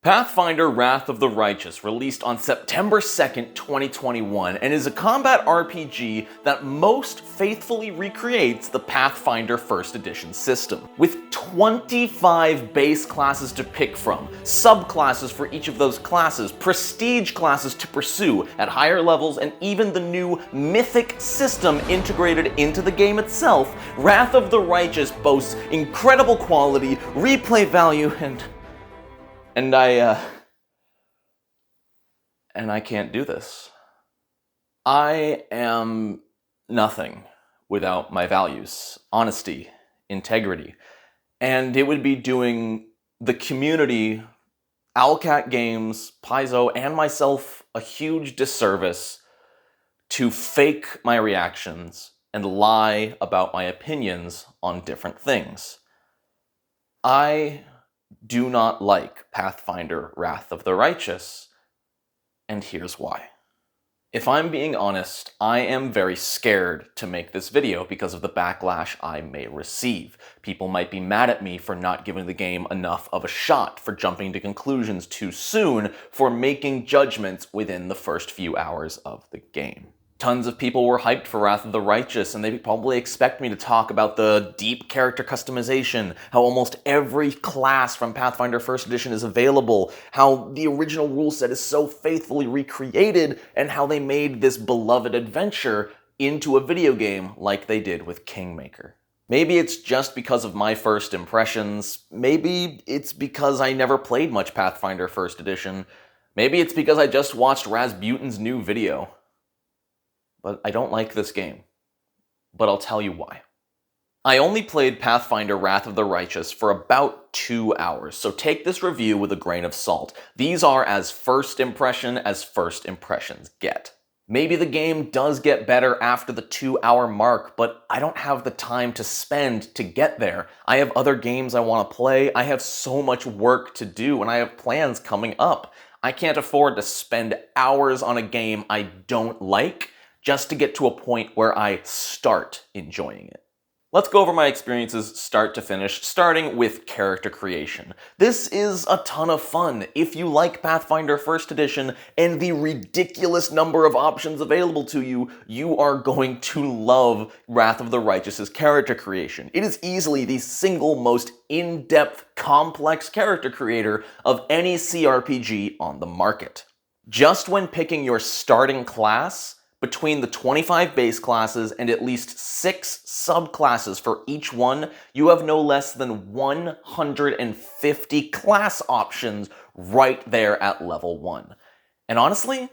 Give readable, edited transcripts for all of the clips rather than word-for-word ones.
Pathfinder Wrath of the Righteous released on September 2nd, 2021, and is a combat RPG that most faithfully recreates the Pathfinder 1st Edition system. With 25 base classes to pick from, subclasses for each of those classes, prestige classes to pursue at higher levels, and even the new mythic system integrated into the game itself, Wrath of the Righteous boasts incredible quality, replay value, and I can't do this. I am nothing without my values, honesty, integrity, and it would be doing the community, Owlcat Games, Paizo, and myself a huge disservice to fake my reactions and lie about my opinions on different things. I do not like Pathfinder Wrath of the Righteous, and here's why. If I'm being honest, I am very scared to make this video because of the backlash I may receive. People might be mad at me for not giving the game enough of a shot, for jumping to conclusions too soon, for making judgments within the first few hours of the game. Tons of people were hyped for Wrath of the Righteous, and they probably expect me to talk about the deep character customization, how almost every class from Pathfinder 1st Edition is available, how the original rule set is so faithfully recreated, and how they made this beloved adventure into a video game like they did with Kingmaker. Maybe it's just because of my first impressions, maybe it's because I never played much Pathfinder 1st Edition, maybe it's because I just watched Rasputin's new video. But I don't like this game. But I'll tell you why. I only played Pathfinder Wrath of the Righteous for about 2 hours, so take this review with a grain of salt. These are as first impressions get. Maybe the game does get better after the 2-hour mark, but I don't have the time to spend to get there. I have other games I want to play, I have so much work to do, and I have plans coming up. I can't afford to spend hours on a game I don't like just to get to a point where I start enjoying it. Let's go over my experiences start to finish, starting with character creation. This is a ton of fun. If you like Pathfinder 1st Edition and the ridiculous number of options available to you, you are going to love Wrath of the Righteous's character creation. It is easily the single most in-depth, complex character creator of any CRPG on the market. Just when picking your starting class, between the 25 base classes and at least 6 subclasses for each one, you have no less than 150 class options right there at level 1. And honestly,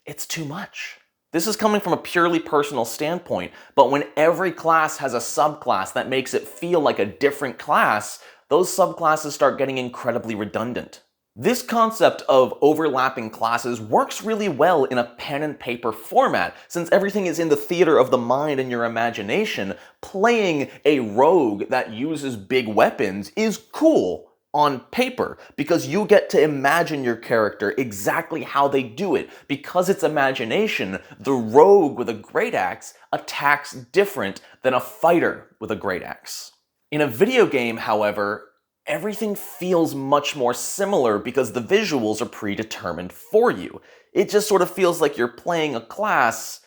it's too much. This is coming from a purely personal standpoint, but when every class has a subclass that makes it feel like a different class, those subclasses start getting incredibly redundant. This concept of overlapping classes works really well in a pen and paper format. Since everything is in the theater of the mind and your imagination, playing a rogue that uses big weapons is cool on paper, because you get to imagine your character exactly how they do it. Because it's imagination, the rogue with a great axe attacks different than a fighter with a great axe. In a video game, however, everything feels much more similar because the visuals are predetermined for you. It just sort of feels like you're playing a class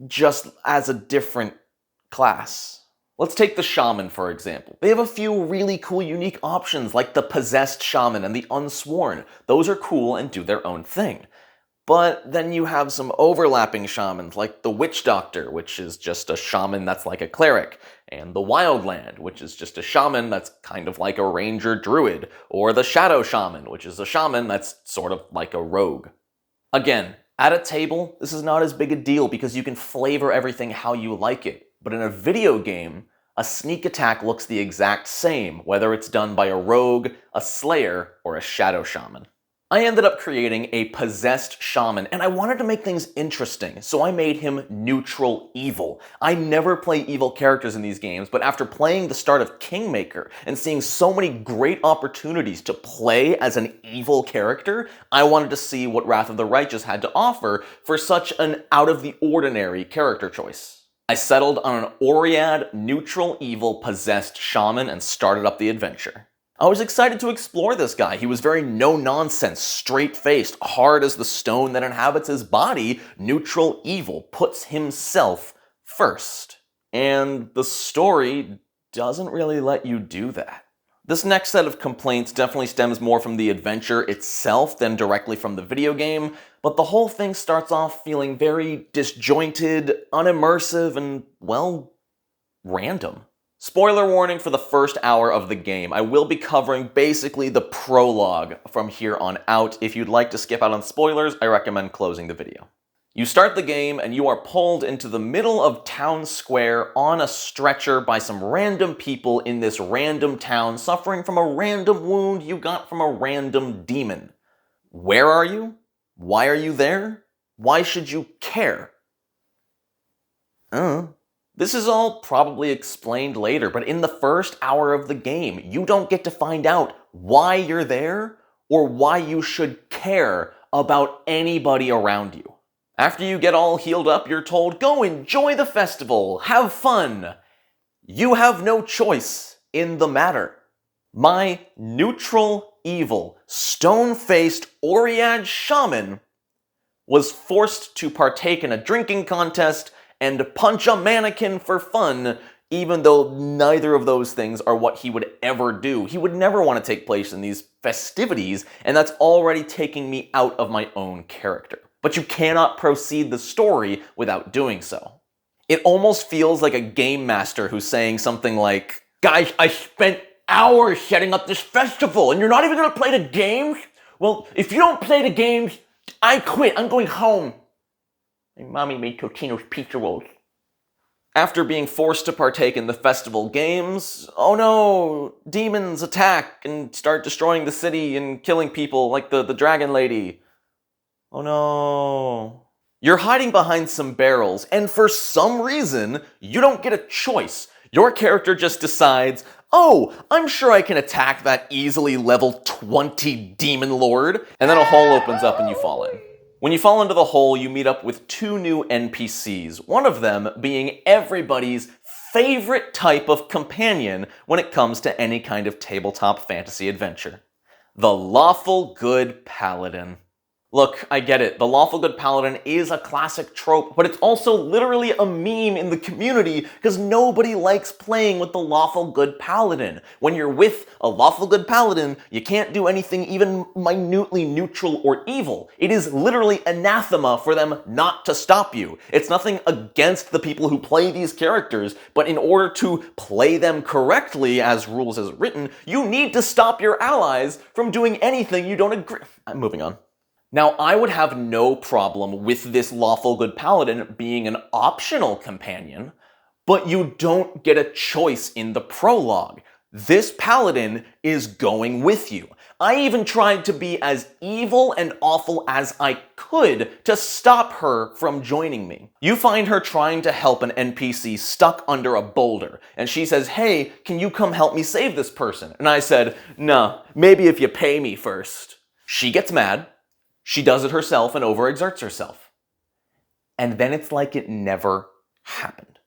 just as a different class. Let's take the Shaman, for example. They have a few really cool, unique options, like the Possessed Shaman and the Unsworn. Those are cool and do their own thing. But then you have some overlapping shamans, like the Witch Doctor, which is just a shaman that's like a cleric, and the Wildland, which is just a shaman that's kind of like a ranger druid, or the Shadow Shaman, which is a shaman that's sort of like a rogue. Again, at a table, this is not as big a deal because you can flavor everything how you like it. But in a video game, a sneak attack looks the exact same, whether it's done by a rogue, a slayer, or a shadow shaman. I ended up creating a possessed shaman, and I wanted to make things interesting, so I made him neutral evil. I never play evil characters in these games, but after playing the start of Kingmaker and seeing so many great opportunities to play as an evil character, I wanted to see what Wrath of the Righteous had to offer for such an out-of-the-ordinary character choice. I settled on an Oread neutral evil possessed shaman and started up the adventure. I was excited to explore this guy. He was very no-nonsense, straight-faced, hard as the stone that inhabits his body, neutral evil, puts himself first. And the story doesn't really let you do that. This next set of complaints definitely stems more from the adventure itself than directly from the video game, but the whole thing starts off feeling very disjointed, unimmersive, and, well, random. Spoiler warning for the first hour of the game. I will be covering basically the prologue from here on out. If you'd like to skip out on spoilers, I recommend closing the video. You start the game and you are pulled into the middle of town square on a stretcher by some random people in this random town suffering from a random wound you got from a random demon. Where are you? Why are you there? Why should you care? This is all probably explained later, but in the first hour of the game, you don't get to find out why you're there or why you should care about anybody around you. After you get all healed up, you're told, go enjoy the festival, have fun. You have no choice in the matter. My neutral evil, stone-faced Oread Shaman was forced to partake in a drinking contest and punch a mannequin for fun, even though neither of those things are what he would ever do. He would never want to take place in these festivities, and that's already taking me out of my own character. But you cannot proceed the story without doing so. It almost feels like a game master who's saying something like, guys, I spent hours setting up this festival, and you're not even going to play the games? Well, if you don't play the games, I quit. I'm going home. And Mommy made Totino's pizza rolls. After being forced to partake in the festival games, oh no, demons attack and start destroying the city and killing people like the dragon lady. Oh no. You're hiding behind some barrels, and for some reason, you don't get a choice. Your character just decides, oh, I'm sure I can attack that easily level 20 demon lord, and then a hole opens up and you fall in. When you fall into the hole, you meet up with two new NPCs, one of them being everybody's favorite type of companion when it comes to any kind of tabletop fantasy adventure. The Lawful Good Paladin. Look, I get it, the Lawful Good Paladin is a classic trope, but it's also literally a meme in the community because nobody likes playing with the Lawful Good Paladin. When you're with a Lawful Good Paladin, you can't do anything even minutely neutral or evil. It is literally anathema for them not to stop you. It's nothing against the people who play these characters, but in order to play them correctly, as rules is written, you need to stop your allies from doing anything you don't agree. I'm moving on. Now, I would have no problem with this Lawful Good Paladin being an optional companion, but you don't get a choice in the prologue. This paladin is going with you. I even tried to be as evil and awful as I could to stop her from joining me. You find her trying to help an NPC stuck under a boulder, and she says, hey, can you come help me save this person? And I said, no, maybe if you pay me first. She gets mad. She does it herself and overexerts herself. And then it's like it never happened.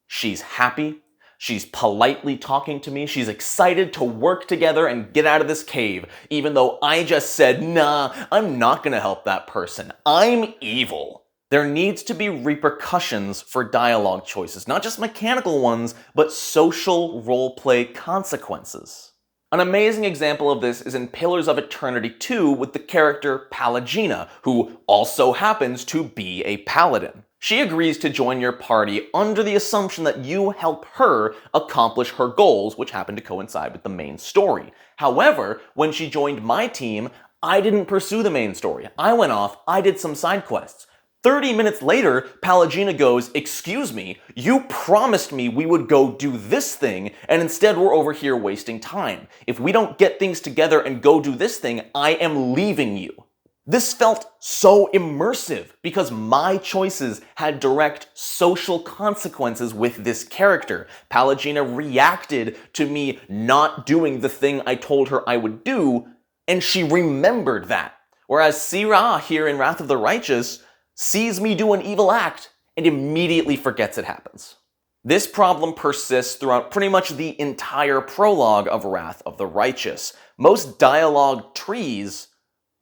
She's happy. She's politely talking to me. She's excited to work together and get out of this cave, even though I just said, nah, I'm not going to help that person. I'm evil. There needs to be repercussions for dialogue choices, not just mechanical ones, but social roleplay consequences. An amazing example of this is in Pillars of Eternity 2 with the character Palagina, who also happens to be a paladin. She agrees to join your party under the assumption that you help her accomplish her goals, which happen to coincide with the main story. However, when she joined my team, I didn't pursue the main story. I went off, I did some side quests. 30 minutes later, Palagina goes, excuse me, you promised me we would go do this thing, and instead we're over here wasting time. If we don't get things together and go do this thing, I am leaving you. This felt so immersive because my choices had direct social consequences with this character. Palagina reacted to me not doing the thing I told her I would do, and she remembered that. Whereas Sirah here in Wrath of the Righteous sees me do an evil act and immediately forgets it happens. This problem persists throughout pretty much the entire prologue of Wrath of the Righteous. Most dialogue trees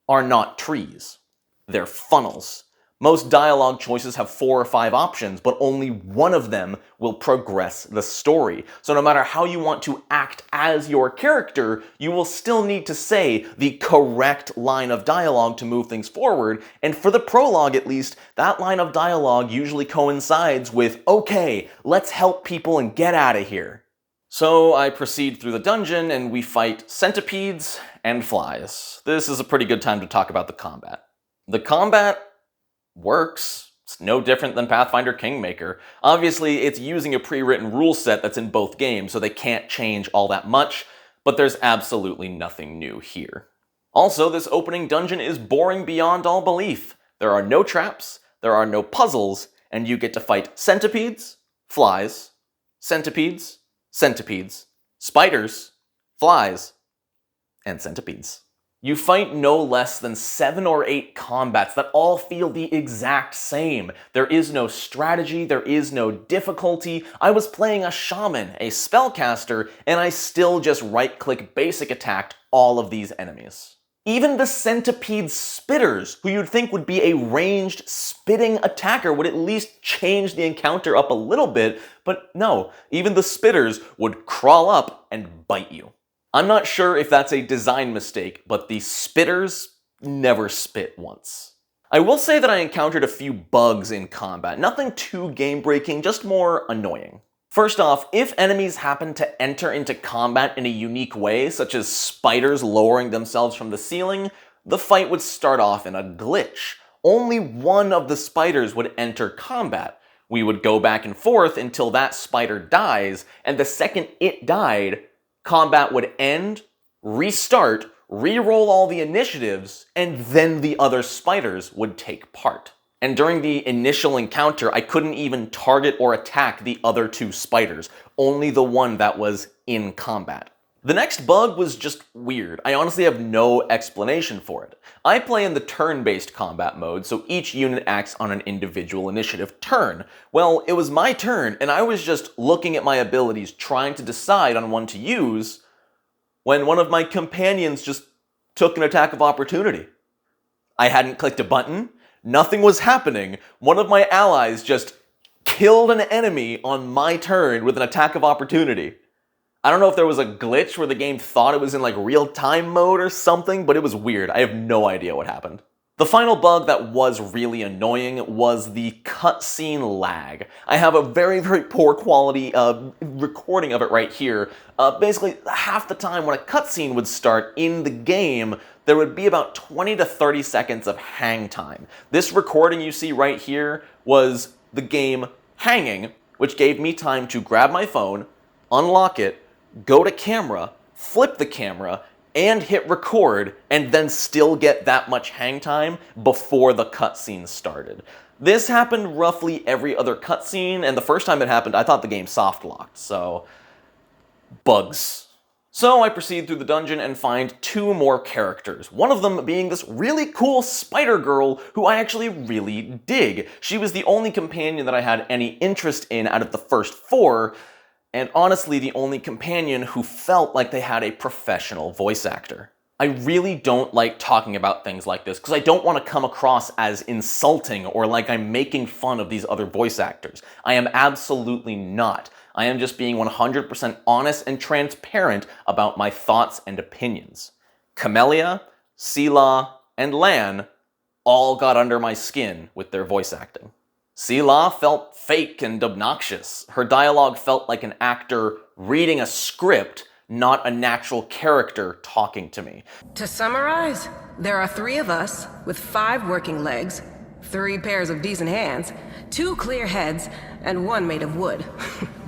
are not trees. They're funnels. Most dialogue choices have 4 or 5 options, but only one of them will progress the story. So no matter how you want to act as your character, you will still need to say the correct line of dialogue to move things forward, and for the prologue at least, that line of dialogue usually coincides with, okay, let's help people and get out of here. So I proceed through the dungeon and we fight centipedes and flies. This is a pretty good time to talk about the combat. The combat works. It's no different than Pathfinder Kingmaker. Obviously, it's using a pre-written rule set that's in both games, so they can't change all that much, but there's absolutely nothing new here. Also, this opening dungeon is boring beyond all belief. There are no traps, there are no puzzles, and you get to fight centipedes, flies, centipedes, centipedes, spiders, flies, and centipedes. You fight no less than 7 or 8 combats that all feel the exact same. There is no strategy, there is no difficulty. I was playing a Shaman, a spellcaster, and I still just right-click basic attacked all of these enemies. Even the centipede spitters, who you'd think would be a ranged spitting attacker, would at least change the encounter up a little bit, but no, even the spitters would crawl up and bite you. I'm not sure if that's a design mistake, but the spitters never spit once. I will say that I encountered a few bugs in combat, nothing too game-breaking, just more annoying. First off, if enemies happen to enter into combat in a unique way, such as spiders lowering themselves from the ceiling, the fight would start off in a glitch. Only one of the spiders would enter combat. We would go back and forth until that spider dies, and the second it died, combat would end, restart, re-roll all the initiatives, and then the other spiders would take part. And during the initial encounter, I couldn't even target or attack the other 2 spiders, only the one that was in combat. The next bug was just weird. I honestly have no explanation for it. I play in the turn-based combat mode, so each unit acts on an individual initiative turn. Well, it was my turn, and I was just looking at my abilities, trying to decide on one to use, when one of my companions just took an attack of opportunity. I hadn't clicked a button, nothing was happening, one of my allies just killed an enemy on my turn with an attack of opportunity. I don't know if there was a glitch where the game thought it was in like real-time mode or something, but it was weird. I have no idea what happened. The final bug that was really annoying was the cutscene lag. I have a very, very poor quality recording of it right here. Basically, half the time when a cutscene would start in the game, there would be about 20 to 30 seconds of hang time. This recording you see right here was the game hanging, which gave me time to grab my phone, unlock it, go to camera, flip the camera, and hit record, and then still get that much hang time before the cutscene started. This happened roughly every other cutscene, and the first time it happened, I thought the game soft-locked, so bugs. So I proceed through the dungeon and find 2 more characters, one of them being this really cool spider girl who I actually really dig. She was the only companion that I had any interest in out of the first 4, and honestly the only companion who felt like they had a professional voice actor. I really don't like talking about things like this because I don't want to come across as insulting or like I'm making fun of these other voice actors. I am absolutely not. I am just being 100% honest and transparent about my thoughts and opinions. Camellia, Selah, and Lan all got under my skin with their voice acting. Selah felt fake and obnoxious. Her dialogue felt like an actor reading a script, not a natural character talking to me. To summarize, there are 3 of us with 5 working legs, 3 pairs of decent hands, 2 clear heads, and 1 made of wood.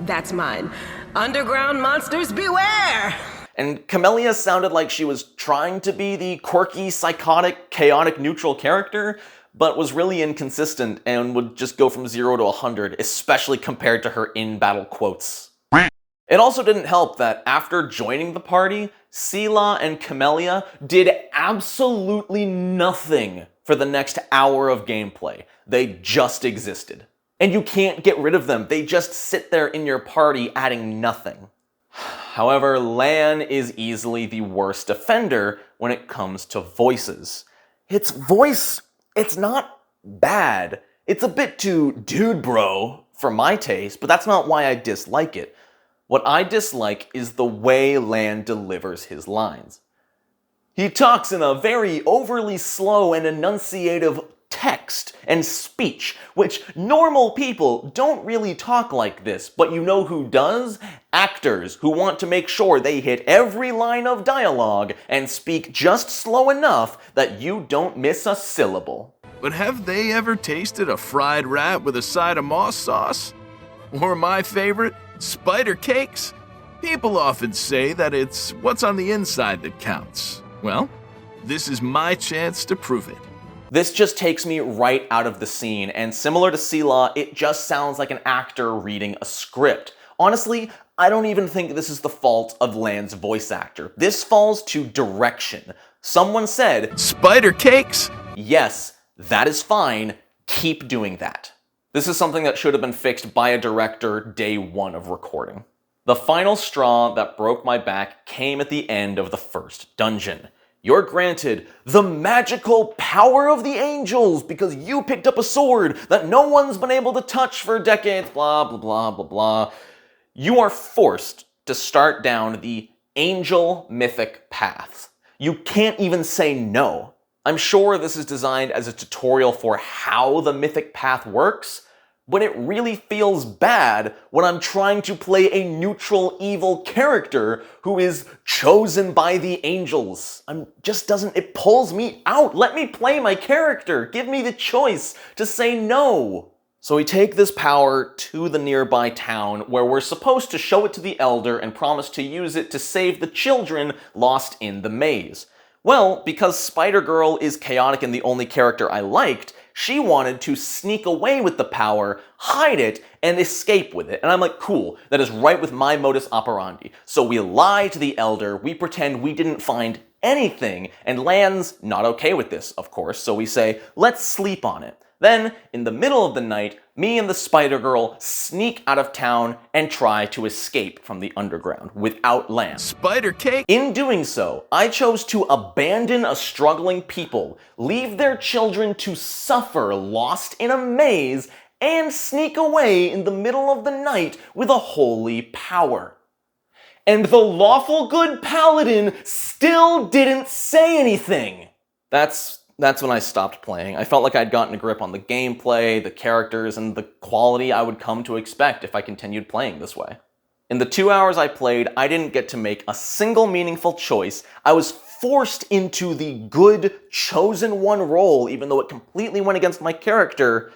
That's mine. Underground monsters beware! And Camellia sounded like she was trying to be the quirky, psychotic, chaotic, neutral character, but was really inconsistent and would just go from 0 to 100, especially compared to her in-battle quotes. It also didn't help that after joining the party, Selah and Camellia did absolutely nothing for the next hour of gameplay. They just existed. And you can't get rid of them. They just sit there in your party adding nothing. However, Lan is easily the worst offender when it comes to voices. Its voice, it's not bad. It's a bit too dude bro for my taste, but that's not why I dislike it. What I dislike is the way Lan delivers his lines. He talks in a very overly slow and enunciative text and speech, which normal people don't really talk like this, but you know who does? Actors who want to make sure they hit every line of dialogue and speak just slow enough that you don't miss a syllable. But have they ever tasted a fried rat with a side of moss sauce? Or my favorite, spider cakes? People often say that it's what's on the inside that counts. Well, this is my chance to prove it. This just takes me right out of the scene, and similar to Sela, it just sounds like an actor reading a script. Honestly, I don't even think this is the fault of Lan's voice actor. This falls to direction. Someone said, "Spider cakes?" Yes, that is fine. Keep doing that. This is something that should have been fixed by a director day one of recording. The final straw that broke my back came at the end of the first dungeon. You're granted the magical power of the angels because you picked up a sword that no one's been able to touch for decades, blah, blah, blah, blah, blah. You are forced to start down the angel mythic paths. You can't even say no. I'm sure this is designed as a tutorial for how the mythic path works, but it really feels bad when I'm trying to play a neutral evil character who is chosen by the angels. It pulls me out. Let me play my character. Give me the choice to say no. So we take this power to the nearby town where we're supposed to show it to the elder and promise to use it to save the children lost in the maze. Well, because Spider-Girl is chaotic and the only character I liked, she wanted to sneak away with the power, hide it, and escape with it. And I'm like, cool, that is right with my modus operandi. So we lie to the elder, we pretend we didn't find anything, and Lan's not okay with this, of course, so we say, let's sleep on it. Then, in the middle of the night, me and the Spider-Girl sneak out of town and try to escape from the underground without Lan. Spider cake? In doing so, I chose to abandon a struggling people, leave their children to suffer lost in a maze, and sneak away in the middle of the night with a holy power. And the lawful good Paladin still didn't say anything. That's when I stopped playing. I felt like I'd gotten a grip on the gameplay, the characters, and the quality I would come to expect if I continued playing this way. In the 2 hours I played, I didn't get to make a single meaningful choice. I was forced into the good, chosen one role, even though it completely went against my character,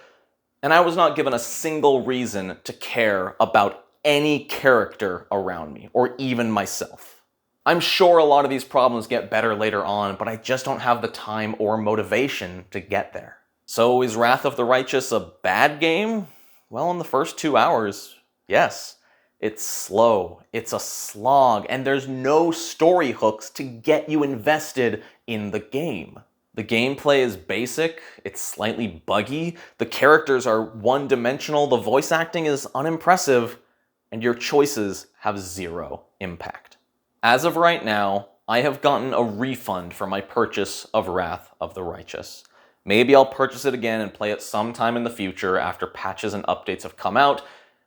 and I was not given a single reason to care about any character around me, or even myself. I'm sure a lot of these problems get better later on, but I just don't have the time or motivation to get there. So is Wrath of the Righteous a bad game? Well, in the first 2 hours, yes. It's slow, it's a slog, and there's no story hooks to get you invested in the game. The gameplay is basic, it's slightly buggy, the characters are one-dimensional, the voice acting is unimpressive, and your choices have zero impact. As of right now, I have gotten a refund for my purchase of Wrath of the Righteous. Maybe I'll purchase it again and play it sometime in the future after patches and updates have come out,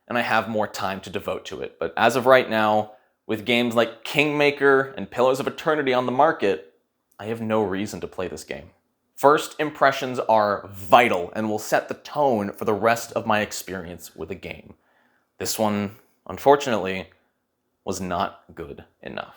and I have more time to devote to it. But as of right now, with games like Kingmaker and Pillars of Eternity on the market, I have no reason to play this game. First impressions are vital and will set the tone for the rest of my experience with a game. This one, unfortunately, was not good enough.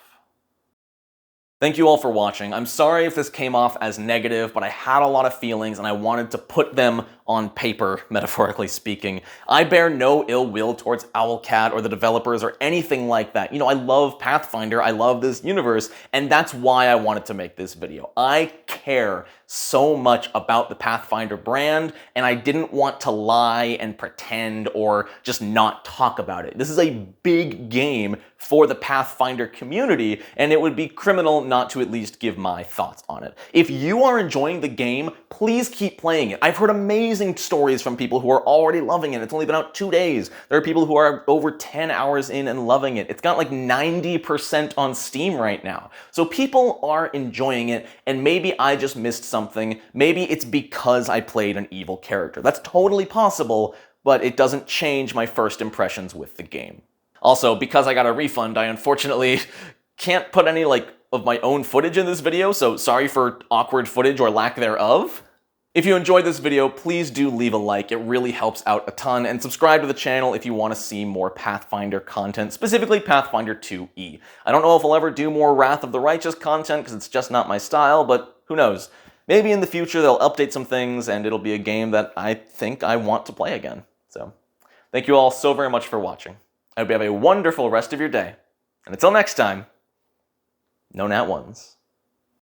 Thank you all for watching. I'm sorry if this came off as negative, but I had a lot of feelings and I wanted to put them on paper, metaphorically speaking. I bear no ill will towards Owlcat or the developers or anything like that. You know, I love Pathfinder, I love this universe, and that's why I wanted to make this video. I care so much about the Pathfinder brand, and I didn't want to lie and pretend or just not talk about it. This is a big game for the Pathfinder community, and it would be criminal not to at least give my thoughts on it. If you are enjoying the game, please keep playing it. I've heard amazing amazing stories from people who are already loving it. It's only been out 2 days. There are people who are over 10 hours in and loving it. It's got like 90% on Steam right now. So people are enjoying it, and maybe I just missed something. Maybe it's because I played an evil character. That's totally possible, but it doesn't change my first impressions with the game. Also, because I got a refund, I unfortunately can't put any of my own footage in this video, so sorry for awkward footage or lack thereof. If you enjoyed this video, please do leave a like. It really helps out a ton, and subscribe to the channel if you want to see more Pathfinder content, specifically Pathfinder 2e. I don't know if I'll ever do more Wrath of the Righteous content because it's just not my style, but who knows? Maybe in the future they'll update some things and it'll be a game that I think I want to play again. So, thank you all so very much for watching. I hope you have a wonderful rest of your day. And until next time, no nat ones.